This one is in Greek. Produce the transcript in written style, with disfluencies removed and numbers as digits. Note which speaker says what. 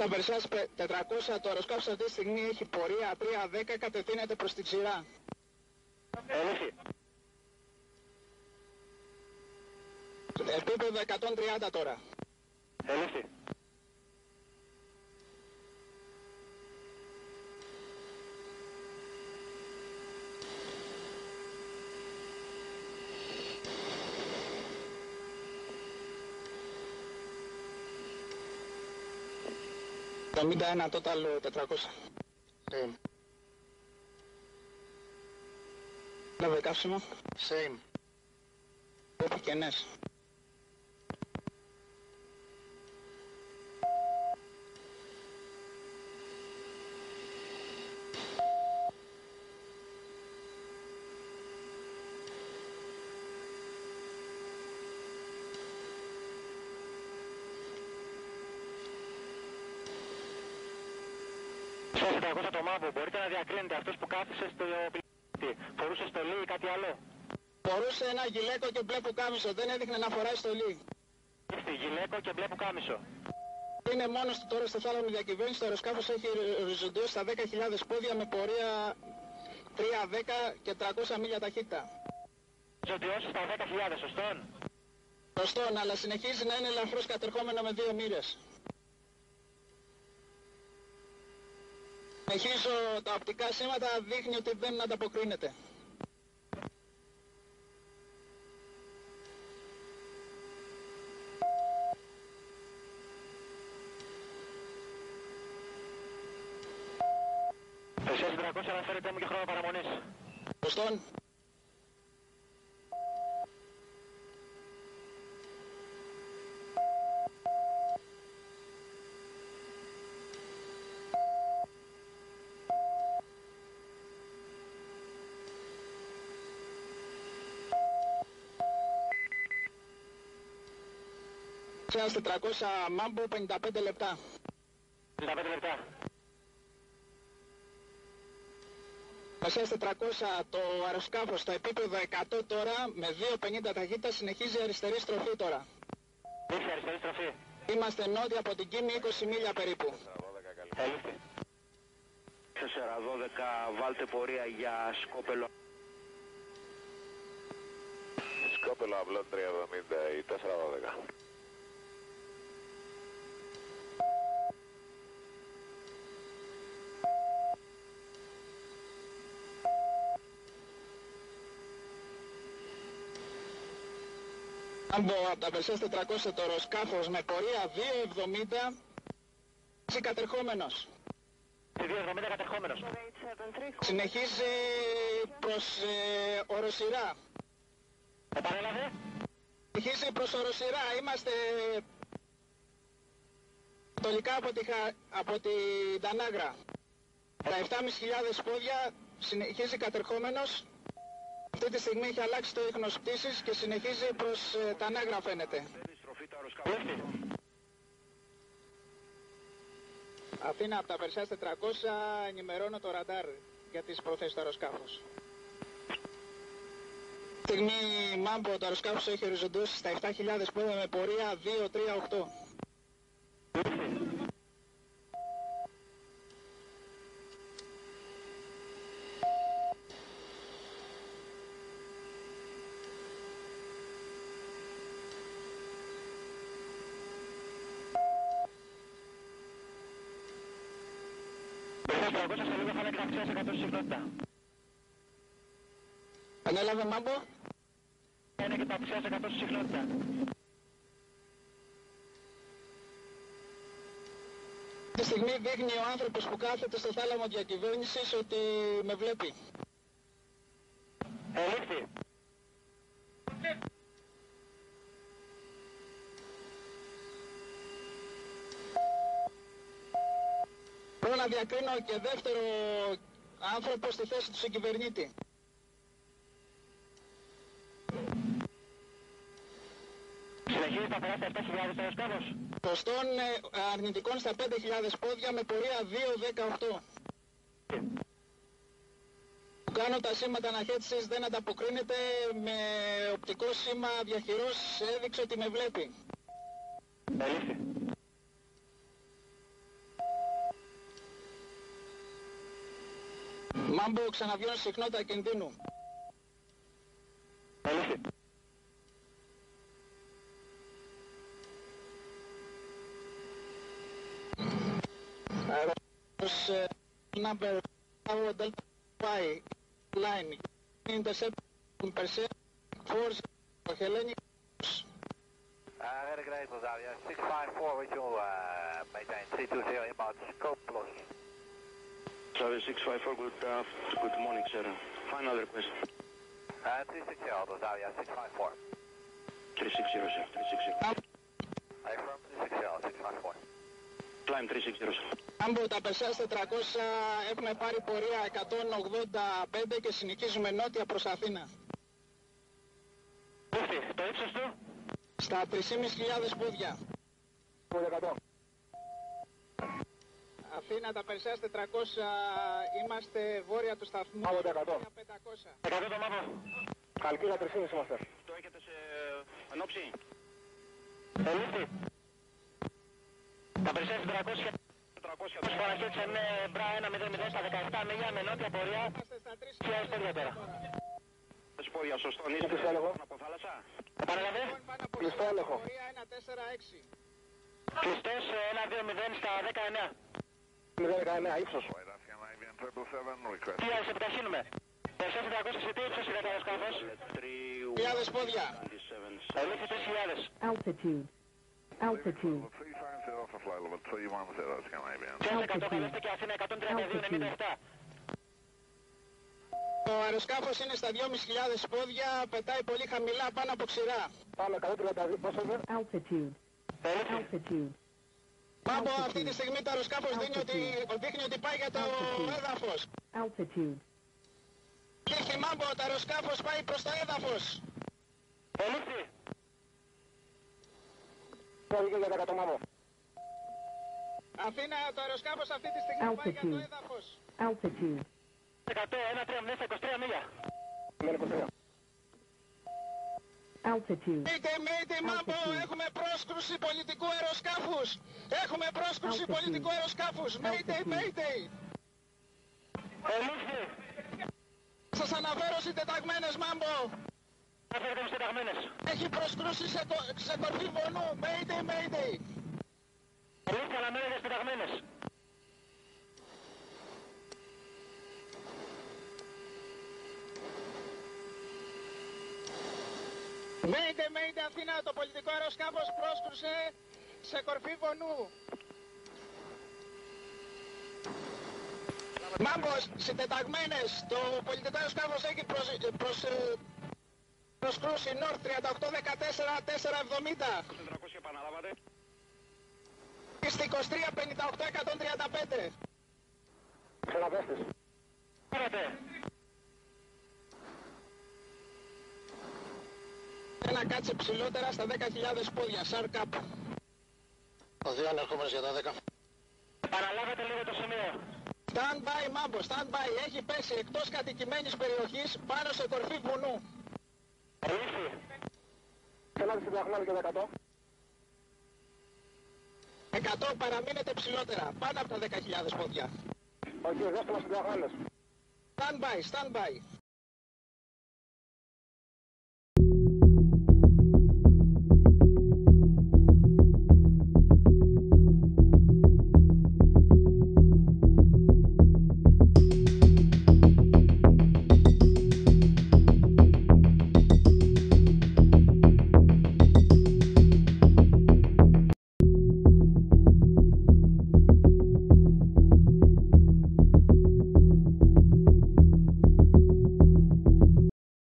Speaker 1: Το Versace 400, το αεροσκάφος αυτή τη στιγμή έχει πορεία 3-10, κατευθύνεται προς την ξηρά.
Speaker 2: Ελήφθη.
Speaker 1: Επίπεδο 130 τώρα.
Speaker 2: Ελήφθη.
Speaker 1: Το 71 total 400.
Speaker 3: Same.
Speaker 1: Λάβε καύσιμο.
Speaker 3: Same.
Speaker 1: Επικενές.
Speaker 2: Στο 400 το μάμπο, μπορείτε να διακρίνετε αυτός που κάθισε στο πιλότη. Φορούσε στολή ή κάτι άλλο?
Speaker 1: Φορούσε ένα γυλαίκο και μπλε πουκάμισο, δεν έδειχνε να φοράει στολή.
Speaker 2: Ήρθε γυλαίκο και μπλε πουκάμισο.
Speaker 1: Είναι μόνος του τώρα στο θάλαμο διακυβέρνηση, το αεροσκάφος έχει οριζοντιώσει στα 10.000 πόδια με πορεία 3-10 και 300 μίλια ταχύτητα.
Speaker 2: Οριζοντιώσει στα 10.000, σωστόν?
Speaker 1: Σωστόν, αλλά συνεχίζει να είναι ελαφρώς κατερχόμενο με 2 μοίρες. Συνεχίζω τα οπτικά σήματα, δείχνει ότι δεν ανταποκρίνεται.
Speaker 2: Εσείς 300 αναφέρετε μου και χρόνο παραμονής.
Speaker 1: Σωστόν. Ξένας 400 μάμπο 55 λεπτά.
Speaker 2: 55 λεπτά.
Speaker 1: Μεσαίας 400 το αεροσκάφος στο επίπεδο 100 τώρα με 2.50 ταχύτητα συνεχίζει αριστερή στροφή τώρα.
Speaker 2: Ήρθε αριστερή στροφή.
Speaker 1: Είμαστε νότια από την Κίμη 20 μίλια περίπου.
Speaker 2: Ελήφθη.
Speaker 4: 4-12 βάλτε πορεία για Σκόπελο.
Speaker 5: Σκόπελο απλό 370 ή 412.
Speaker 1: Από τα Versace 400 το αεροσκάφος με πορεία 2.70 είσαι κατερχόμενος.
Speaker 2: 2.70 κατερχόμενος.
Speaker 1: Συνεχίζει προς οροσειρά.
Speaker 2: Επανέλαβε.
Speaker 1: Συνεχίζει προς οροσειρά. Είμαστε ανατολικά από την Τανάγρα. Τα 7.500 πόδια συνεχίζει κατερχόμενος. Αυτή τη στιγμή έχει αλλάξει το ίχνος πτήσης και συνεχίζει προς Τανάγρα φαίνεται. Αθήνα από τα Versace 400 ενημερώνω το ραντάρ για τις προθέσεις του αεροσκάφους. Στιγμή Μάμπο το αεροσκάφος έχει οριζοντώσει στα 7.000 πόδια με πορεία 238.
Speaker 2: Σε λίγο θα λέξει αξία σε 100 συχνότητα.
Speaker 1: Ανέλαβε Μάμπο.
Speaker 2: Είναι και τα αξία σε 100 συχνότητα.
Speaker 1: Τη στιγμή δείχνει ο άνθρωπος που κάθεται στο θάλαμο διακυβέρνησης ότι με βλέπει.
Speaker 2: Ελήφθη.
Speaker 1: Μπορώ να διακρίνω και δεύτερο άνθρωπο στη θέση του συγκυβερνήτη.
Speaker 2: Συνεχίζει να περάσει 7.000 το αεροσκάφος.
Speaker 1: Ποστών αρνητικών στα 5.000 πόδια με πορεία 2.18. Που κάνω τα σήματα αναχέτησης δεν ανταποκρίνεται, με οπτικό σήμα διαχειρός έδειξε ότι με βλέπει.
Speaker 2: Ελήφθη.
Speaker 1: Μάμπο ξαναβιώνει συχνότητα κινδύνου.
Speaker 2: Ελήφθη.
Speaker 1: Αεροπλάνος number Delta Y line intercept percent force Hellenic.
Speaker 3: Redder Great Brazavia 654 with you, maintain 320 inbound scope loss.
Speaker 4: Travis 654, good morning, sir. Final request.
Speaker 3: 360 Brazavia 654.
Speaker 4: 360, sir. 360.
Speaker 3: I affirm 360 654.
Speaker 4: Climb 360, sir.
Speaker 1: Άμπο τα Περσέας 400 έχουμε πάρει πορεία 185 και συνεχίζουμε νότια προς Αθήνα.
Speaker 2: Ελήφθη. Το ύψος του.
Speaker 1: Στα 3.500 πόδια. Αθήνα τα Περσέας 400 είμαστε βόρεια του σταθμού. 500.
Speaker 2: 100 το Μάμπο.
Speaker 1: Καλκίδα 3.500 είμαστε.
Speaker 4: Το έχετε σε ανόψη.
Speaker 2: Ελήφθη. Τα Περσέας 400.
Speaker 4: 400.
Speaker 2: Παραχέτησε με μπρά 1-0-0 στα 17 μίλια με νότια πορεία.
Speaker 1: Είμαστε στα
Speaker 2: 3.000 πόδια τώρα.
Speaker 4: Σπόδια, σωστό. Είστε από θάλασσα.
Speaker 2: Παραλαβέ.
Speaker 1: Κλειστό έλεγχο. Πορεία 1-4-6.
Speaker 2: Κλειστός 1-2-0 στα 19.
Speaker 1: 0-19 ύψος.
Speaker 2: Τι ας επιταχύνουμε. Περσέας 400 σε τι ύψος είναι το αεροσκάφος.
Speaker 1: 3.000 πόδια.
Speaker 2: Ελήφθη 3.000.
Speaker 6: Altitude. Altitude.
Speaker 2: Τσέλ 100 καλέστε και Αθήνα 132-97.
Speaker 1: Το αεροσκάφος είναι στα 2.500 πόδια, πετάει πολύ χαμηλά πάνω από ξηρά. Πάμε 132 πόσο είναι.
Speaker 6: Altitude. Altitude.
Speaker 1: Πάμπο αυτή τη στιγμή το αεροσκάφος δείχνει ότι πάει για το έδαφος.
Speaker 6: Altitude.
Speaker 1: Έχει Μάμπο, το αεροσκάφος πάει προς το έδαφος.
Speaker 2: Ελήφθη.
Speaker 1: Αθήνα, το αεροσκάφος αυτή τη στιγμή πάει για το έδαφος.
Speaker 6: Altitude.
Speaker 2: 100, 1-3-0 στα 23 μίλια.
Speaker 6: Altitude.
Speaker 1: Mayday, Μάμπο, έχουμε πρόσκρουση πολιτικού αεροσκάφους. Έχουμε πρόσκρουση πολιτικού αεροσκάφους. Mayday.
Speaker 2: Ελήφθη.
Speaker 1: Σας αναφέρω συντεταγμένες, Μάμπο.
Speaker 2: Αναφέρετε μου συνταγμένες.
Speaker 1: Έχει προσκρούσει σε κορφή βονού. Mayday.
Speaker 2: Ελήφθη αναμένετε συνταγμένες.
Speaker 1: Mayday, Αθήνα, το πολιτικό αεροσκάφος πρόσκρουσε σε κορφή βονού. Μάμπος, συντεταγμένες, το πολιτικό αεροσκάφος έχει προσκρούσει North 38-14-470.
Speaker 4: 400 επαναλάβατε.
Speaker 1: Στη 23-58-135. Ξαναπέστες.
Speaker 2: Πάρατε.
Speaker 1: Ένα κάτσε ψηλότερα στα 10.000 πόδια, shark up. Ο δύο ανερχόμενος για τα 10.
Speaker 2: Παραλάβετε λίγο το σημείο.
Speaker 1: Stand by, Μάμπο, stand by. Έχει πέσει εκτός κατοικημένης περιοχής πάνω σε κορφή βουνού.
Speaker 2: Ελήφθη.
Speaker 1: Θέλατε συνταγμένο και 100. 100 παραμείνετε ψηλότερα, πάνω από τα 10.000 πόδια. Όχι, δώστε μας συνταγμένες. Stand by.